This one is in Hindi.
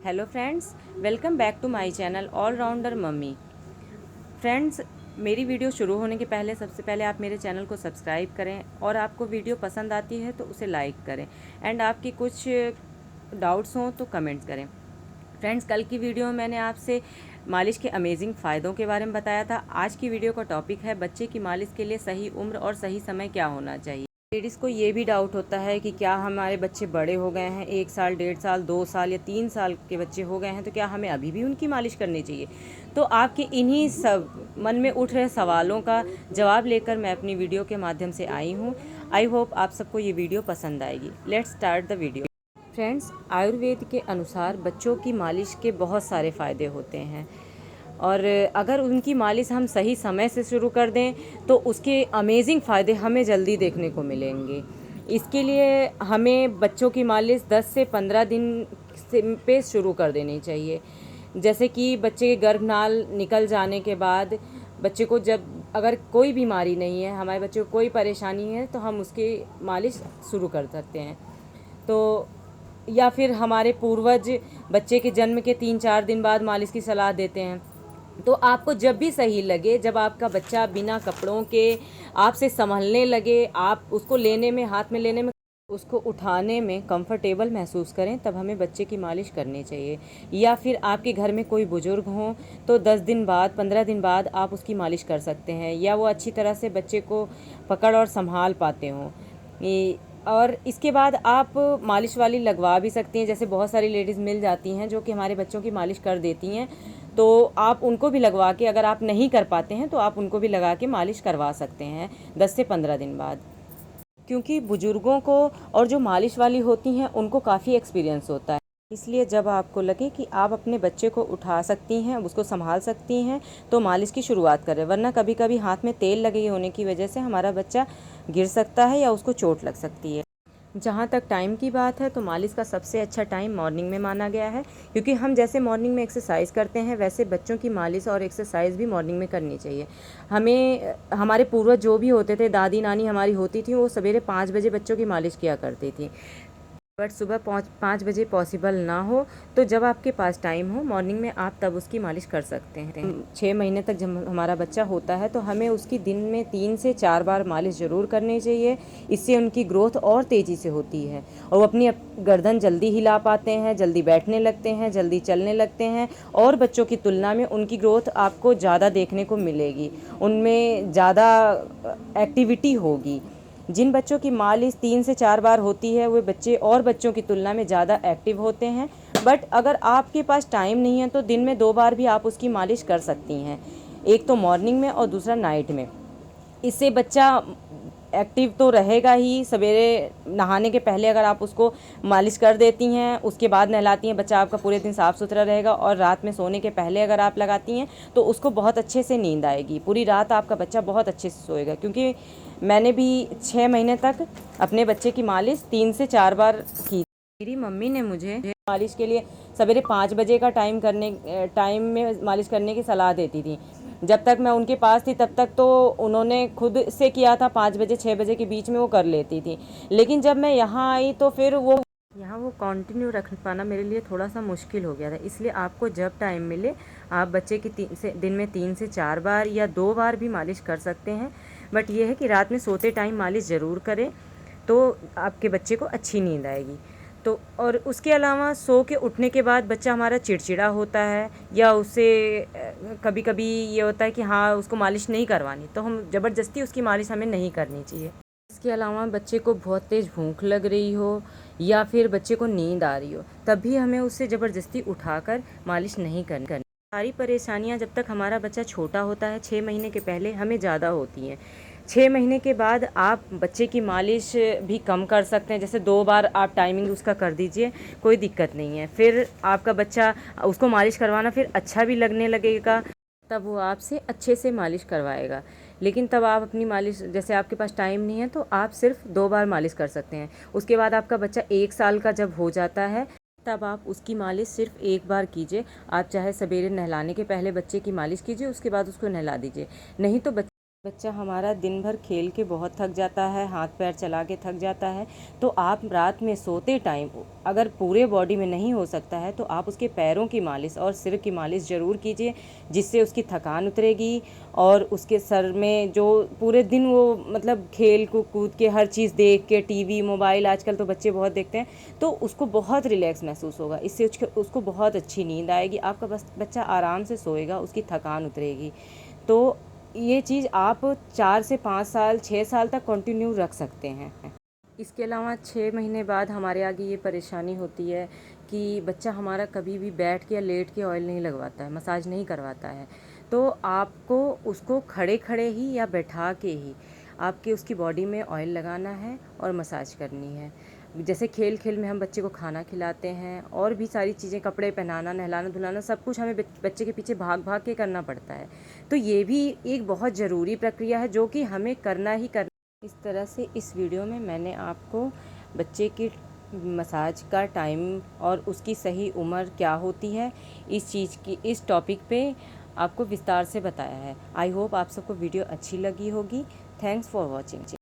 Hello friends, welcome back to my channel allrounder mummy. Friends, मेरी वीडियो शुरू होने के पहले सबसे पहले आप मेरे चैनल को सब्सक्राइब करें और आपको वीडियो पसंद आती है तो उसे लाइक करें एंड आपकी कुछ डाउट्स हों तो कमेंट्स करें। फ्रेंड्स, कल की वीडियो में मैंने आपसे मालिश के अमेजिंग फ़ायदों के बारे में बताया था। आज की वीडियो का टॉपिक है बच्चे की मालिश के लिए सही उम्र और सही समय क्या होना चाहिए। लेडीज़ को ये भी डाउट होता है कि क्या हमारे बच्चे बड़े हो गए हैं, 1 साल, 1.5 साल, 2 साल या 3 साल के बच्चे हो गए हैं, तो क्या हमें अभी भी उनकी मालिश करनी चाहिए। तो आपके इन्हीं सब मन में उठ रहे सवालों का जवाब लेकर मैं अपनी वीडियो के माध्यम से आई हूँ। आई होप आप सबको ये वीडियो पसंद आएगी। Let's start the video. Friends, Ayurveda के अनुसार बच्चों की मालिश के बहुत सारे फ़ायदे होते हैं और अगर उनकी मालिश हम सही समय से शुरू कर दें तो उसके अमेजिंग फ़ायदे हमें जल्दी देखने को मिलेंगे। इसके लिए हमें बच्चों की मालिश 10 से 15 दिन से पे शुरू कर देनी चाहिए। जैसे कि बच्चे के गर्भनाल निकल जाने के बाद बच्चे को जब अगर कोई बीमारी नहीं है, हमारे बच्चे को कोई परेशानी है, तो हम उसकी मालिश शुरू कर सकते हैं। तो या फिर हमारे पूर्वज बच्चे के जन्म के 3-4 दिन बाद मालिश की सलाह देते हैं। तो आपको जब भी सही लगे, जब आपका बच्चा बिना कपड़ों के आपसे संभलने लगे, आप उसको लेने में, हाथ में लेने में, उसको उठाने में कंफर्टेबल महसूस करें, तब हमें बच्चे की मालिश करनी चाहिए। या फिर आपके घर में कोई बुज़ुर्ग हों तो 10 दिन बाद, 15 दिन बाद आप उसकी मालिश कर सकते हैं, या वो अच्छी तरह से बच्चे को पकड़ और संभाल पाते हों। और इसके बाद आप मालिश वाली लगवा भी सकती हैं। जैसे बहुत सारी लेडीज़ मिल जाती हैं जो कि हमारे बच्चों की मालिश कर देती हैं, तो आप उनको भी लगवा के, अगर आप नहीं कर पाते हैं तो आप उनको भी लगा के मालिश करवा सकते हैं 10 से 15 दिन बाद। क्योंकि बुज़ुर्गों को और जो मालिश वाली होती हैं उनको काफ़ी एक्सपीरियंस होता है। इसलिए जब आपको लगे कि आप अपने बच्चे को उठा सकती हैं, उसको संभाल सकती हैं, तो मालिश की शुरुआत करें। वरना कभी कभी हाथ में तेल लगे होने की वजह से हमारा बच्चा गिर सकता है या उसको चोट लग सकती है। जहाँ तक टाइम की बात है तो मालिश का सबसे अच्छा टाइम मॉर्निंग में माना गया है, क्योंकि हम जैसे मॉर्निंग में एक्सरसाइज करते हैं वैसे बच्चों की मालिश और एक्सरसाइज भी मॉर्निंग में करनी चाहिए। हमें हमारे पूर्वज जो भी होते थे, दादी नानी हमारी होती थी, वो सवेरे 5 बजे बच्चों की मालिश किया करती थी। बट सुबह 5 बजे पॉसिबल ना हो तो जब आपके पास टाइम हो मॉर्निंग में, आप तब उसकी मालिश कर सकते हैं। 6 महीने तक जब हमारा बच्चा होता है तो हमें उसकी दिन में 3 से 4 बार मालिश ज़रूर करनी चाहिए। इससे उनकी ग्रोथ और तेज़ी से होती है और वो अपनी गर्दन जल्दी हिला पाते हैं, जल्दी बैठने लगते हैं, जल्दी चलने लगते हैं, और बच्चों की तुलना में उनकी ग्रोथ आपको ज़्यादा देखने को मिलेगी, उनमें ज़्यादा एक्टिविटी होगी। जिन बच्चों की मालिश 3 से 4 बार होती है वे बच्चे और बच्चों की तुलना में ज़्यादा एक्टिव होते हैं। बट अगर आपके पास टाइम नहीं है तो दिन में 2 बार भी आप उसकी मालिश कर सकती हैं, एक तो मॉर्निंग में और दूसरा नाइट में। इससे बच्चा एक्टिव तो रहेगा ही। सवेरे नहाने के पहले अगर आप उसको मालिश कर देती हैं, उसके बाद नहलाती हैं, बच्चा आपका पूरे दिन साफ़ सुथरा रहेगा। और रात में सोने के पहले अगर आप लगाती हैं तो उसको बहुत अच्छे से नींद आएगी, पूरी रात आपका बच्चा बहुत अच्छे से सोएगा। क्योंकि मैंने भी 6 महीने तक अपने बच्चे की मालिश 3 से 4 बार की। मेरी मम्मी ने मुझे मालिश के लिए सवेरे 5 बजे का टाइम में मालिश करने की सलाह देती थी। जब तक मैं उनके पास थी तब तक तो उन्होंने खुद से किया था, 5 बजे 6 बजे के बीच में वो कर लेती थी। लेकिन जब मैं यहाँ आई तो फिर वो कंटिन्यू रख पाना मेरे लिए थोड़ा सा मुश्किल हो गया था। इसलिए आपको जब टाइम मिले आप बच्चे की दिन में 3 से 4 बार या 2 बार भी मालिश कर सकते हैं। बट ये है कि रात में सोते टाइम मालिश ज़रूर करें, तो आपके बच्चे को अच्छी नींद आएगी। तो और उसके अलावा सो के उठने के बाद बच्चा हमारा चिड़चिड़ा होता है, या उससे कभी कभी ये होता है कि हाँ उसको मालिश नहीं करवानी, तो हम ज़बरदस्ती उसकी मालिश हमें नहीं करनी चाहिए। इसके अलावा बच्चे को बहुत तेज़ भूख लग रही हो या फिर बच्चे को नींद आ रही हो, तब भी हमें उससे ज़बरदस्ती उठाकर मालिश नहीं करनी। सारी परेशानियां जब तक हमारा बच्चा छोटा होता है, 6 महीने के पहले हमें ज़्यादा होती हैं। 6 महीने के बाद आप बच्चे की मालिश भी कम कर सकते हैं। जैसे 2 बार आप टाइमिंग उसका कर दीजिए, कोई दिक्कत नहीं है। फिर आपका बच्चा, उसको मालिश करवाना फिर अच्छा भी लगने लगेगा, तब वो आपसे अच्छे से मालिश करवाएगा। लेकिन तब आप अपनी मालिश, जैसे आपके पास टाइम नहीं है तो आप सिर्फ 2 बार मालिश कर सकते हैं। उसके बाद आपका बच्चा 1 साल का जब हो जाता है तब आप उसकी मालिश सिर्फ 1 बार कीजिए। आप चाहे सवेरे नहलाने के पहले बच्चे की मालिश कीजिए, उसके बाद उसको नहला दीजिए। नहीं तो बच्चा हमारा दिन भर खेल के बहुत थक जाता है, हाथ पैर चला के थक जाता है, तो आप रात में सोते टाइम अगर पूरे बॉडी में नहीं हो सकता है तो आप उसके पैरों की मालिश और सिर की मालिश ज़रूर कीजिए, जिससे उसकी थकान उतरेगी और उसके सर में जो पूरे दिन वो मतलब खेल कूद के हर चीज़ देख के टीवी मोबाइल आजकल तो बच्चे बहुत देखते हैं, तो उसको बहुत रिलैक्स महसूस होगा। इससे उसको बहुत अच्छी नींद आएगी, आपका बच्चा आराम से सोएगा, उसकी थकान उतरेगी। तो ये चीज़ आप 4 से 5 साल 6 साल तक कंटिन्यू रख सकते हैं। इसके अलावा 6 महीने बाद हमारे आगे ये परेशानी होती है कि बच्चा हमारा कभी भी बैठ के या लेट के ऑयल नहीं लगवाता है, मसाज नहीं करवाता है। तो आपको उसको खड़े खड़े ही या बैठा के ही आपके उसकी बॉडी में ऑयल लगाना है और मसाज करनी है। जैसे खेल खेल में हम बच्चे को खाना खिलाते हैं और भी सारी चीज़ें, कपड़े पहनाना, नहलाना धुलाना, सब कुछ हमें बच्चे के पीछे भाग भाग के करना पड़ता है। तो ये भी एक बहुत ज़रूरी प्रक्रिया है जो कि हमें करना ही करना। इस तरह से इस वीडियो में मैंने आपको बच्चे की मसाज का टाइम और उसकी सही उम्र क्या होती है, इस चीज़ की, इस टॉपिक पे आपको विस्तार से बताया है। आई होप आप सबको वीडियो अच्छी लगी होगी। Thanks for watching.